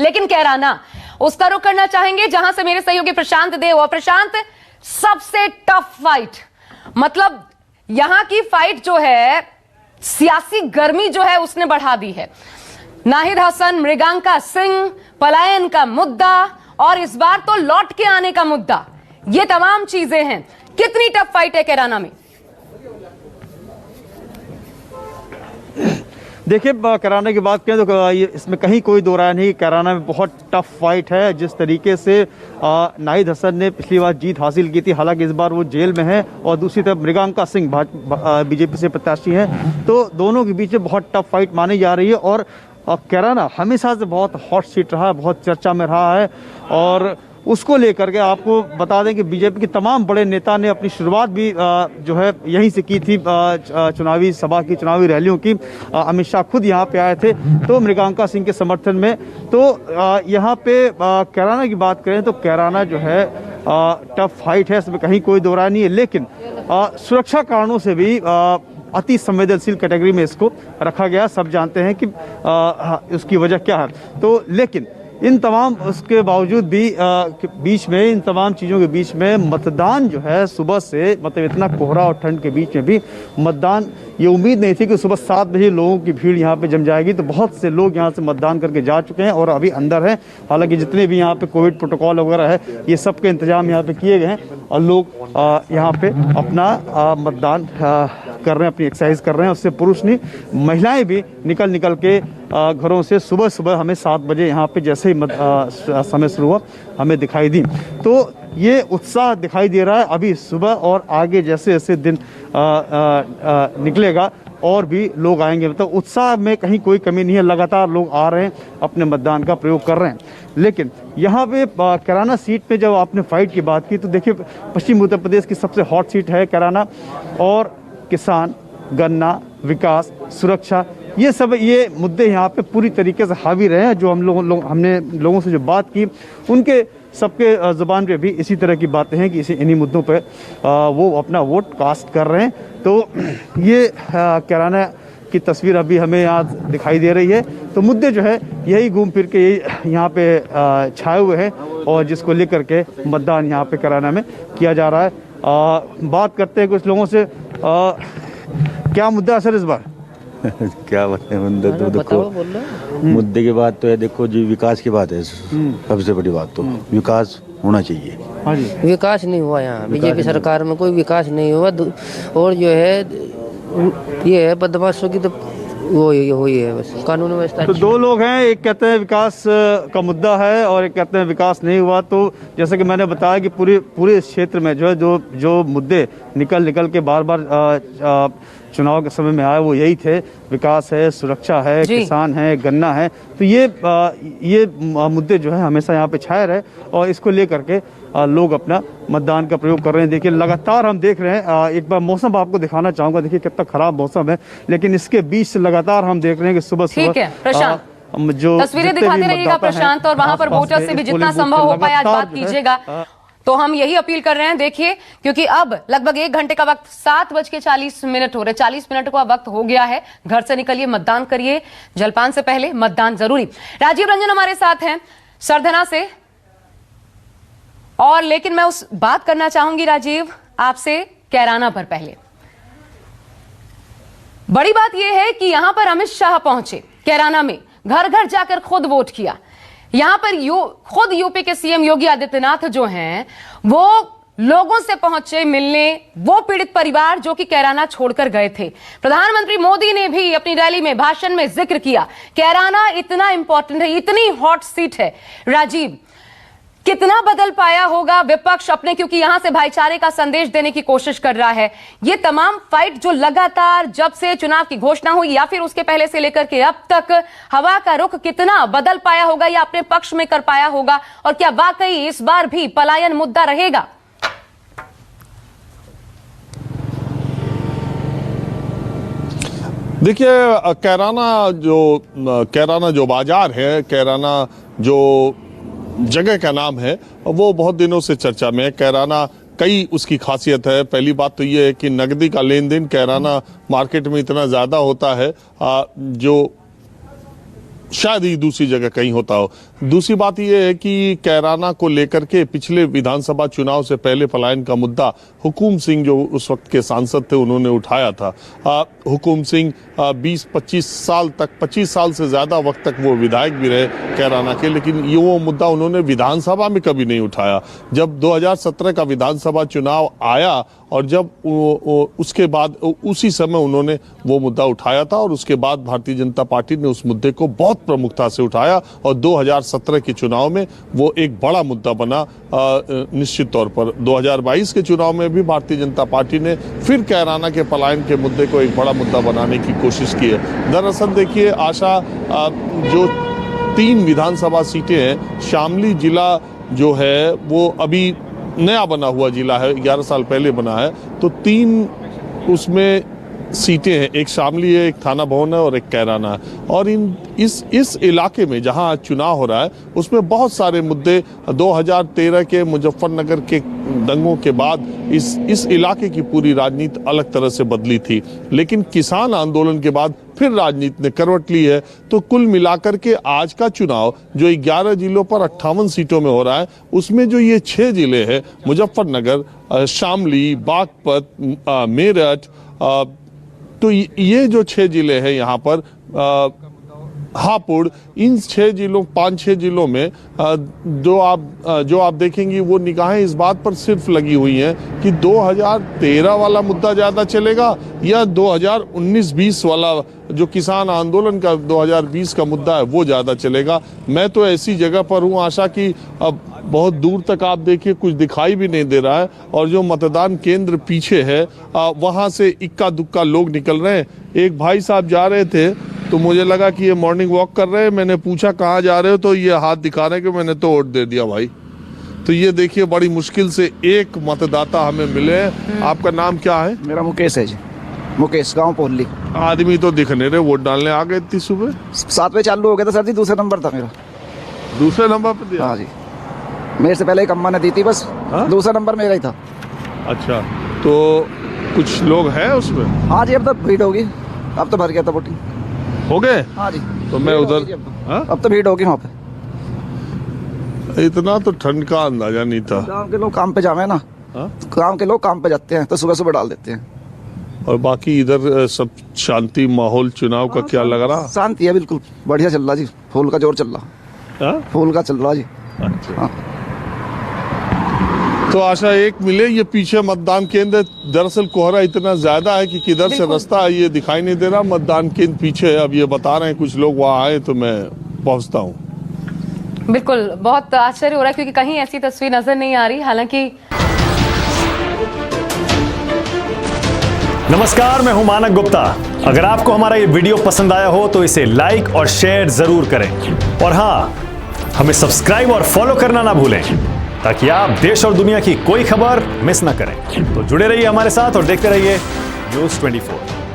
लेकिन कैराना, उसका रुख करना चाहेंगे जहां से मेरे सहयोगी प्रशांत देव। और प्रशांत, सबसे टफ फाइट, मतलब यहां की फाइट जो है, सियासी गर्मी जो है उसने बढ़ा दी है। नाहिद हसन, मृगांका सिंह, पलायन का मुद्दा और इस बार तो लौट के आने का मुद्दा, ये तमाम चीजें हैं। कितनी टफ फाइट है कैराना में? देखिए, कैराना की बात करें तो इसमें कहीं कोई दो राय नहीं, कैराना में बहुत टफ फाइट है। जिस तरीके से नाहिद हसन ने पिछली बार जीत हासिल की थी, हालांकि इस बार वो जेल में है, और दूसरी तरफ मृगांका सिंह बीजेपी से प्रत्याशी हैं, तो दोनों के बीच में बहुत टफ फाइट मानी जा रही है। और कैराना हमेशा से बहुत हॉट सीट रहा है, बहुत चर्चा में रहा है, और उसको लेकर के आपको बता दें कि बीजेपी के तमाम बड़े नेता ने अपनी शुरुआत भी जो है यहीं से की थी, चुनावी सभा की, चुनावी रैलियों की। अमित शाह खुद यहाँ पे आए थे तो मृगांका सिंह के समर्थन में। तो यहाँ पे कैराना की बात करें तो कैराना जो है टफ फाइट है, इसमें कहीं कोई दो राय नहीं है, लेकिन सुरक्षा कारणों से भी अति संवेदनशील कैटेगरी में इसको रखा गया। सब जानते हैं कि उसकी वजह क्या है। तो लेकिन इन तमाम उसके बावजूद भी बीच में, इन तमाम चीज़ों के बीच में मतदान जो है सुबह से, मतलब इतना कोहरा और ठंड के बीच में भी मतदान, ये उम्मीद नहीं थी कि सुबह 7 बजे लोगों की भीड़ यहाँ पे जम जाएगी। तो बहुत से लोग यहाँ से मतदान करके जा चुके हैं और अभी अंदर हैं। हालांकि जितने भी यहाँ पे कोविड प्रोटोकॉल वगैरह है, ये सब के इंतजाम यहाँ पे किए गए हैं, और लोग यहाँ पे अपना मतदान कर रहे हैं, अपनी एक्सरसाइज कर रहे हैं। उससे पुरुष नहीं, महिलाएं भी निकल के घरों से सुबह हमें 7 बजे यहाँ पे जैसे ही समय शुरू हुआ हमें दिखाई दी। तो ये उत्साह दिखाई दे रहा है अभी सुबह, और आगे जैसे जैसे दिन निकलेगा और भी लोग आएंगे। मतलब उत्साह में कहीं कोई कमी नहीं है, लगातार लोग आ रहे हैं, अपने मतदान का प्रयोग कर रहे हैं। लेकिन यहाँ पे कैराना सीट पे जब आपने फाइट की बात की तो देखिए, पश्चिम उत्तर प्रदेश की सबसे हॉट सीट है कैराना, और किसान, गन्ना, विकास, सुरक्षा, ये मुद्दे यहाँ पे पूरी तरीके से हावी रहे हैं। जो हमने लोगों से जो बात की, उनके सबके ज़ुबान पे भी इसी तरह की बातें हैं कि इन्हीं मुद्दों पे वो अपना वोट कास्ट कर रहे हैं। तो ये कैराना की तस्वीर अभी हमें यहाँ दिखाई दे रही है। तो मुद्दे जो है यही घूम फिर के यहाँ पे छाए हुए हैं, और जिसको लेकर के मतदान यहाँ पे कैराना में किया जा रहा है। बात करते हैं कुछ लोगों से, क्या मुद्दा है सर इस बार? क्या बताएं, मुद्दे तो देखो, मुद्दे की बात तो है, देखो जी, विकास की बात है। सबसे बड़ी बात तो विकास होना चाहिए। हाँ जी, विकास नहीं हुआ यहाँ बीजेपी सरकार में, कोई विकास नहीं हुआ। और जो है ये है बदमाशों की तो वो ही है बस, कानून व्यवस्था। तो दो लोग हैं, एक कहते हैं विकास का मुद्दा है और एक कहते हैं विकास नहीं हुआ। तो जैसे कि मैंने बताया कि पूरे क्षेत्र में जो है जो मुद्दे निकल के बार चुनाव के समय में आए वो यही थे, विकास है, सुरक्षा है, किसान है, गन्ना है। तो ये मुद्दे जो है हमेशा यहाँ पे छाए रहे, और इसको लेकर के लोग अपना मतदान का प्रयोग कर रहे हैं। देखिए, लगातार हम देख रहे हैं, एक बार मौसम आपको दिखाना चाहूंगा। देखिए कितना खराब मौसम है, लेकिन इसके बीच से लगातार हम देख रहे हैं कि सुबह जो तस्वीरें दिखाते रहिएगा प्रशांत, और वहां पर वोटर से भी जितना संभव हो पाए आज बात कीजिएगा। तो हम यही अपील कर रहे हैं, देखिए, क्योंकि अब लगभग 1 घंटे का वक्त, 7:40 हो रहे, 40 मिनट का वक्त हो गया है। घर से निकलिए, मतदान करिए, जलपान से पहले मतदान जरूरी। राजीव रंजन हमारे साथ हैं सरधना से, और लेकिन मैं उस बात करना चाहूंगी राजीव आपसे कैराना पर। पहले बड़ी बात यह है कि यहां पर अमित शाह पहुंचे कैराना में, घर घर जाकर खुद वोट किया। यहां पर खुद यूपी के सीएम योगी आदित्यनाथ जो हैं वो लोगों से पहुंचे मिलने, वो पीड़ित परिवार जो कि कैराना छोड़कर गए थे। प्रधानमंत्री मोदी ने भी अपनी रैली में, भाषण में जिक्र किया, कैराना इतना इंपॉर्टेंट है, इतनी हॉट सीट है। राजीव, कितना बदल पाया होगा विपक्ष अपने, क्योंकि यहां से भाईचारे का संदेश देने की कोशिश कर रहा है। ये तमाम फाइट जो लगातार जब से चुनाव की घोषणा हुई या फिर उसके पहले से लेकर के अब तक, हवा का रुख कितना बदल पाया होगा या अपने पक्ष में कर पाया होगा, और क्या वाकई इस बार भी पलायन मुद्दा रहेगा? देखिए, कैराना जो बाजार है, कैराना जो जगह का नाम है, वो बहुत दिनों से चर्चा में है। कैराना कई उसकी खासियत है। पहली बात तो ये है कि नकदी का लेन देन कैराना मार्केट में इतना ज़्यादा होता है, जो शायद ही दूसरी जगह कहीं होता हो। दूसरी बात यह है कि कैराना को लेकर के पिछले विधानसभा चुनाव से पहले पलायन का मुद्दा हुकुम सिंह जो उस वक्त के सांसद थे उन्होंने उठाया था। हुकुम सिंह 20-25 साल तक, 25 साल से ज्यादा वक्त तक वो विधायक भी रहे कैराना के, लेकिन ये वो मुद्दा उन्होंने विधानसभा में कभी नहीं उठाया। जब 2017 का विधानसभा चुनाव आया और जब उसके बाद उसी समय उन्होंने वो मुद्दा उठाया था और उसके बाद भारतीय जनता पार्टी ने उस मुद्दे को बहुत प्रमुखता से उठाया और 2017 के चुनाव में वो एक बड़ा मुद्दा बना। निश्चित तौर पर 2022 के चुनाव में भी भारतीय जनता पार्टी ने फिर कैराना के पलायन के मुद्दे को एक बड़ा मुद्दा बनाने की कोशिश की है। दरअसल देखिए आशा, जो 3 विधानसभा सीटें हैं, शामली जिला जो है वो अभी नया बना हुआ जिला है, 11 साल पहले बना है, तो 3 उसमें सीटें हैं, एक शामली है, एक थाना भवन है और एक कैराना है। और इस इलाके में जहां आज चुनाव हो रहा है उसमें बहुत सारे मुद्दे 2013 के मुजफ्फरनगर के दंगों के बाद इस इलाके की पूरी राजनीति अलग तरह से बदली थी, लेकिन किसान आंदोलन के बाद फिर राजनीति ने करवट ली है। तो कुल मिलाकर के आज का चुनाव जो 11 जिलों पर 58 सीटों में हो रहा है, उसमें जो ये 6 जिले हैं, मुजफ्फरनगर, शामली, बागपत, मेरठ, तो ये जो 6 जिले हैं यहाँ पर, हापुड़, इन 5-6 जिलों में जो आप देखेंगी वो निगाहें इस बात पर सिर्फ लगी हुई हैं कि 2013 वाला मुद्दा ज्यादा चलेगा या 2019-20 वाला जो किसान आंदोलन का 2020 का मुद्दा है वो ज्यादा चलेगा। मैं तो ऐसी जगह पर हूँ आशा कि अब बहुत दूर तक आप देखिए कुछ दिखाई भी नहीं दे रहा है और जो मतदान केंद्र पीछे है वहां से इक्का दुक्का लोग निकल रहे हैं। एक भाई साहब जा रहे थे तो मुझे लगा कि ये मॉर्निंग वॉक कर रहे हैं, मैंने पूछा कहाँ जा रहे हो तो ये हाथ दिखा रहे हैं कि मैंने तो वोट दे दिया भाई। तो ये देखिए बड़ी मुश्किल से एक मतदाता हमें मिले। आपका नाम क्या है? मेरा मुकेश है जी, मुकेश, गांव पोहली। आदमी तो दिख नहीं रहे, वोट डालने आ गए इतनी सुबह? 7 बजे चालू हो गया था सर जी, दूसरे नंबर था मेरा। दूसरे नंबर पे दिया? हाँ जी, मेरे से पहले एक अम्मा ने दी थी, बस दूसरा नंबर मेरा ही था। अच्छा, तो कुछ लोग हैं उसमें? हाँ जी, अब तो भीड़ होगी, अब तो भर गया था वोटिंग। हो गए? हाँ जी, तो मैं उधर, अब तो भीड़ होगी वहाँ पे। इतना तो ठंड का अंदाजा नहीं था। गाँव के लोग काम पे जावे ना, गाँव के लोग काम पे जाते हैं तो सुबह सुबह डाल देते हैं। और बाकी इधर सब शांति माहौल चुनाव का क्या लग रहा? शांति है, बिल्कुल बढ़िया चल रहा जी, फूल का जोर चल रहा, फूल का चल रहा जी। अच्छा। तो आशा एक मिले, ये पीछे मतदान केंद्र, दरअसल कोहरा इतना ज्यादा है कि किधर से रास्ता है ये दिखाई नहीं दे रहा। मतदान केंद्र पीछे है, अब ये बता रहे हैं कुछ लोग वहां आए तो मैं पहुंचता हूँ। बिल्कुल, बहुत आश्चर्य हो रहा है क्योंकि कहीं ऐसी तस्वीर नजर नहीं आ रही। हालांकि नमस्कार, मैं हूं मानक गुप्ता। अगर आपको हमारा ये वीडियो पसंद आया हो तो इसे लाइक और शेयर जरूर करें और हाँ, हमें सब्सक्राइब और फॉलो करना ना भूलें ताकि आप देश और दुनिया की कोई खबर मिस ना करें। तो जुड़े रहिए हमारे साथ और देखते रहिए News 24।